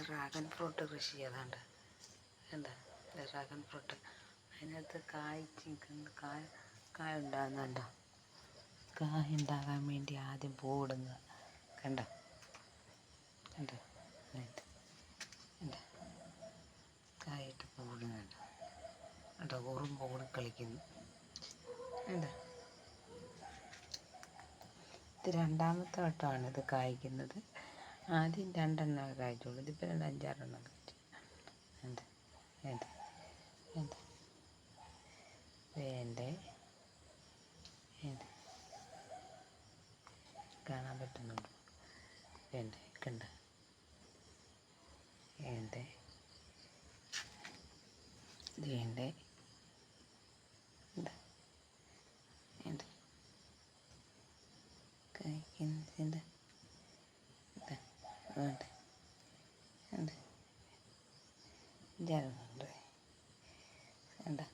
Dragon fruit കൃഷി ചെയ്താണ്ട് എന്താ dragon fruit അതിനകത്ത് കായ ഉണ്ടാകുന്നുണ്ടോ? കായ ഉണ്ടാകാൻ വേണ്ടി ആദ്യം പൂവിടുന്നത് കണ്ടോ കണ്ടോ കണ്ടോ കായിട്ട് പൂവിടുന്നുണ്ട് കണ്ടോ ഉറുമ്പ് കൂടി കളിക്കുന്നു കണ്ടോ. ഇത് രണ്ടാമത്തെ വട്ടമാണ് ഇത് കായ്ക്കുന്നത്. ആദ്യം 2 എണ്ണം കായ്ച്ചുള്ളൂ, ഇതിപ്പോൾ 5-6 എണ്ണം കായ്ച്ചു. എന്ത് എന്ത് എന്ത് വേണ്ടേ എന്ത് കാണാൻ പറ്റുന്നുണ്ടോ? വേണ്ടേ കണ്ട വേണ്ടേ ഇത് വേണ്ടേ എന്താ എന്ത് കഴിക്കുന്നത് എന്താ വേണ്ടേ എന്ത് ജാറുണ്ട് എന്താ